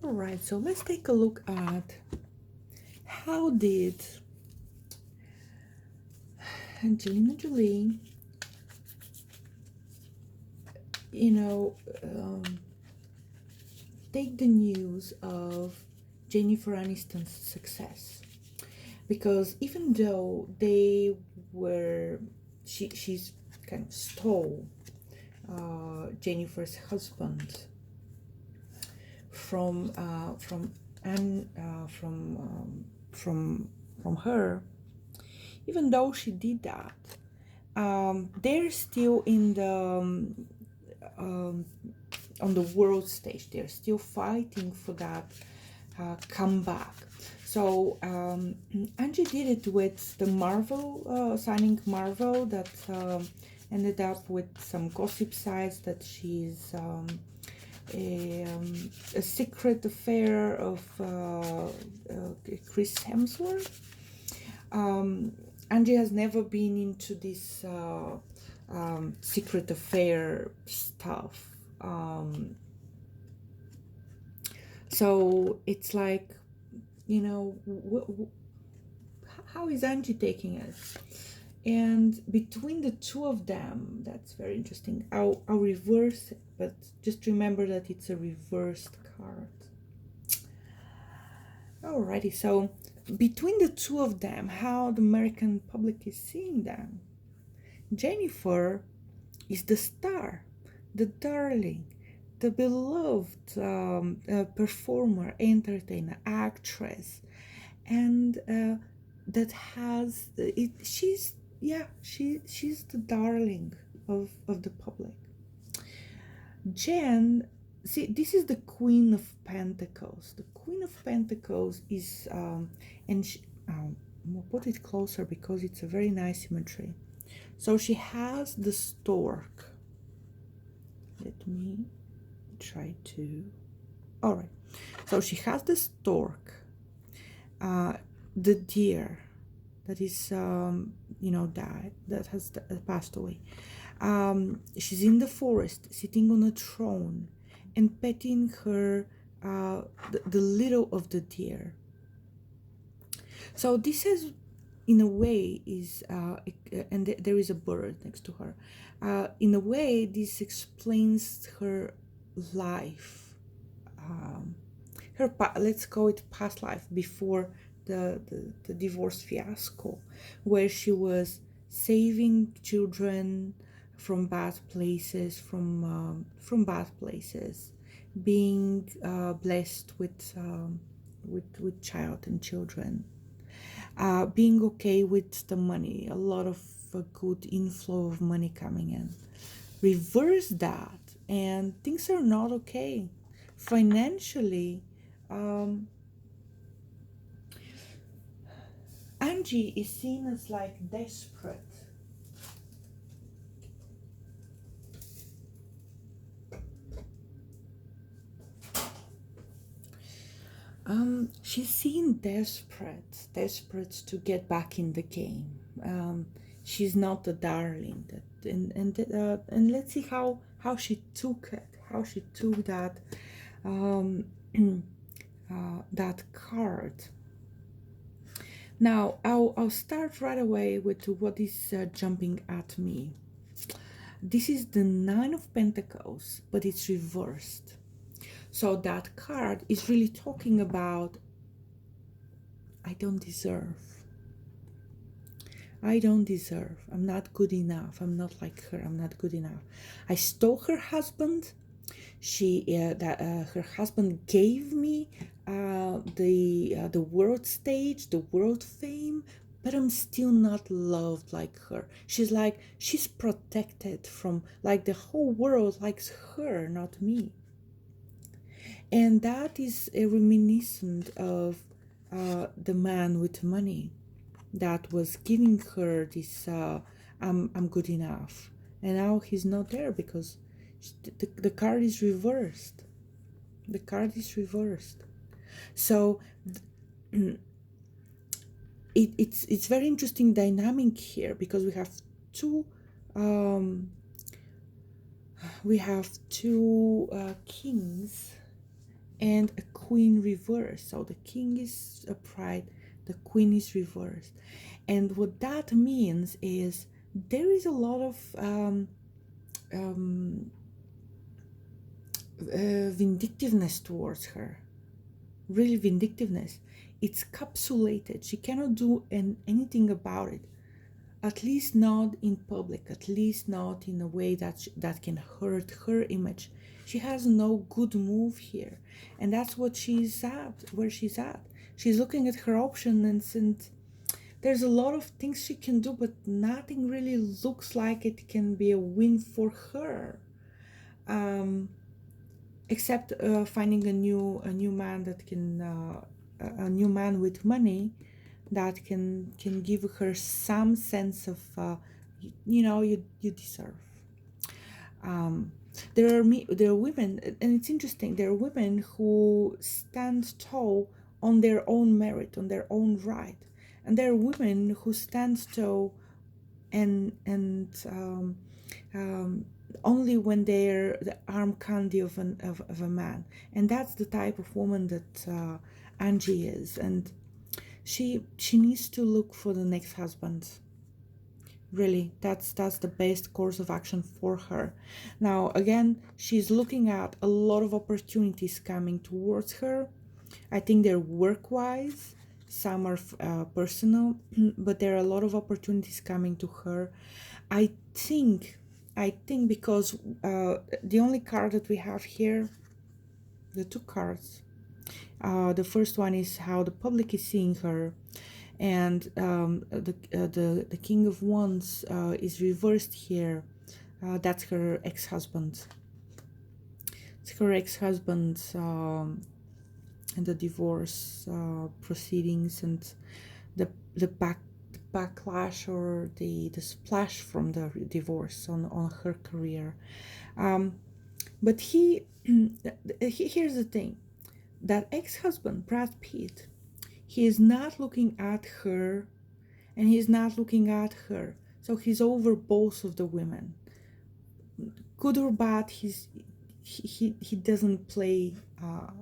All right, so let's take a look at how did Angelina Jolie, you know, take the news of Jennifer Aniston's success. Because even though they were, she's kind of stole Jennifer's husband from and from her. Even though she did that, they're still in the on the world stage. They're still fighting for that comeback. So Angie did it with the Marvel, signing Marvel, that ended up with some gossip sites that she's a secret affair of Chris Hemsworth. Angie has never been into this secret affair stuff. So it's like, how is Angie taking it? And between the two of them, that's very interesting. I'll reverse it, but just remember that it's a reversed card. Alrighty, so between the two of them, how the American public is seeing them. Jennifer is the star, the darling, the beloved performer, entertainer, actress, and that has it. She's the darling of the public. Jen, see, this is the Queen of Pentacles. The Queen of Pentacles is, and she, we'll put it closer because it's a very nice imagery. So she has the stork. Let me try to. All right. So she has the stork, the deer that is, died, that has passed away. She's in the forest, sitting on a throne, and petting her, the little of the deer. So this is, in a way, is and there is a bird next to her. In a way, this explains her life, let's call it past life, before the divorce fiasco, where she was saving children from bad places, from bad places, being blessed with child and children, being okay with the money, a lot of good inflow of money coming in. Reverse that, and things are not okay financially. Angie is seen as like desperate. She's seen desperate to get back in the game. She's not the darling that, and let's see how she took it, how she took that that card. Now I'll start right away with what is jumping at me. This is the Nine of Pentacles, but it's reversed. So that card is really talking about, I don't deserve. I don't deserve. I'm not good enough. I'm not like her. I'm not good enough. I stole her husband. Her husband gave me the world stage, the world fame, but I'm still not loved like her. She's protected from, like, the whole world likes her, not me. And that is a reminiscent of the man with money that was giving her this I'm good enough, and now he's not there because the card is reversed. The card is reversed. So it's very interesting dynamic here, because we have two kings and a queen reversed. So the king is upright, the queen is reversed. And what that means is there is a lot of vindictiveness towards her. Really vindictiveness. It's capsulated. She cannot do anything about it. At least not in public. At least not in a way that can hurt her image. She has no good move here, and that's what she's at. Where she's at, she's looking at her options, and there's a lot of things she can do, but nothing really looks like it can be a win for her. Except finding a new man that can a new man with money that can give her some sense of you deserve. There are women, and it's interesting. There are women who stand tall on their own merit, on their own right, and there are women who stand tall and only when they're the arm candy of a man. And that's the type of woman that Angie is. And she needs to look for the next husband. Really, that's the best course of action for her. Now, again, she's looking at a lot of opportunities coming towards her. I think they're work-wise, some are personal, but there are a lot of opportunities coming to her. I think because the only card that we have here, the two cards, the first one is how the public is seeing her, and the King of Wands is reversed here. That's her ex-husband. It's her ex-husband and the divorce proceedings and the backlash or the splash from the divorce on her career. But here's the thing. That ex-husband, Brad Pitt, he is not looking at her and he's not looking at her. So he's over both of the women. Good or bad, he doesn't play a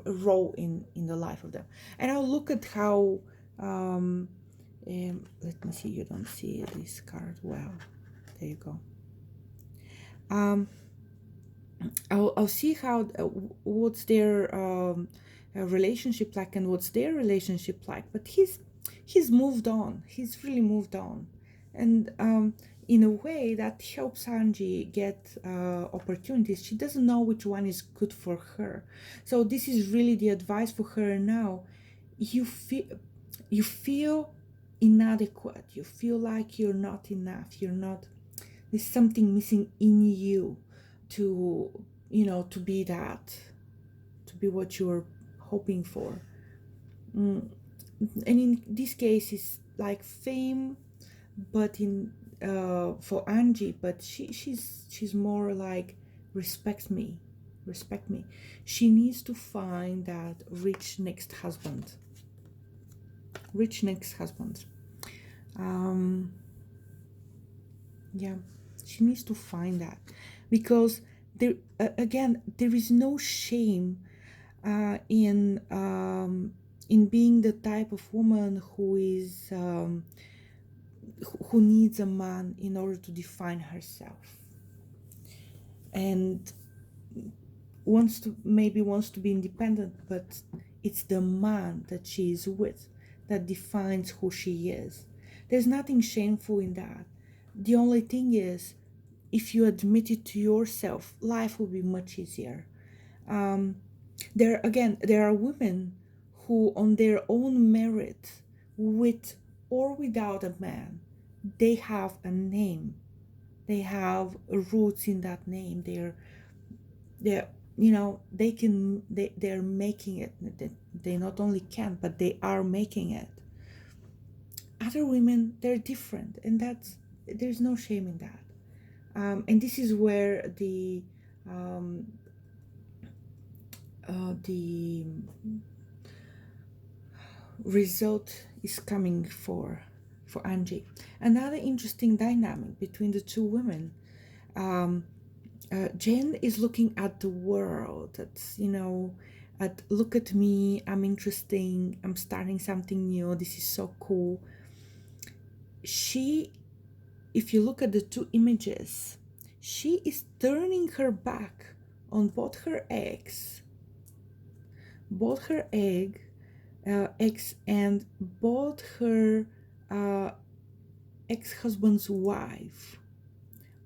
role in the life of them. And I'll look at how let me see, you don't see this card well. There you go. I'll see how what's their relationship like and what's their relationship like. But he's moved on. He's really moved on, and in a way that helps Angie get opportunities. She doesn't know which one is good for her. So this is really the advice for her now. You feel inadequate. You feel like you're not enough. There's something missing in you to be what you're hoping for. And in this case, it's like fame, but in for Angie, but she's more like respect me. She needs to find that rich next husband. Yeah, she needs to find that, because there there is no shame in being the type of woman who is who needs a man in order to define herself, and wants to be independent, but it's the man that she is with that defines who she is. There's nothing shameful in that. The only thing is, if you admit it to yourself, life will be much easier. There are women who, on their own merit, with or without a man, they have a name. They have roots in that name. They're making it. They not only can, but they are making it. Other women, they're different, and there's no shame in that. And this is where the result is coming for Angie. Another interesting dynamic between the two women. Jen is looking at the world. That's at look at me, I'm interesting, I'm starting something new, this is so cool. She, if you look at the two images, she is turning her back on both her ex, ex and both her uh, ex-husband's wife.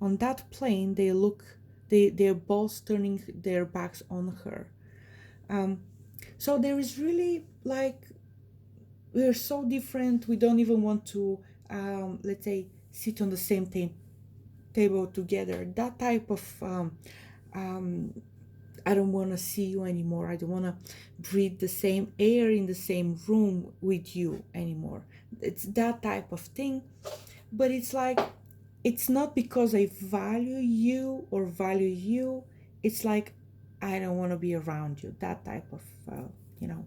On that plane, they're both turning their backs on her. So there is really like, we're so different. We don't even want to, let's say, sit on the same table together. That type of, I don't want to see you anymore. I don't want to breathe the same air in the same room with you anymore. It's that type of thing. But it's like, it's not because I value you or value you. It's like, I don't want to be around you. That type of, you know,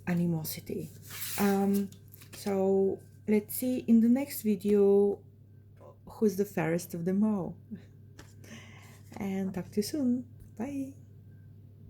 animosity. So let's see in the next video who's the fairest of them all. And talk to you soon. Bye.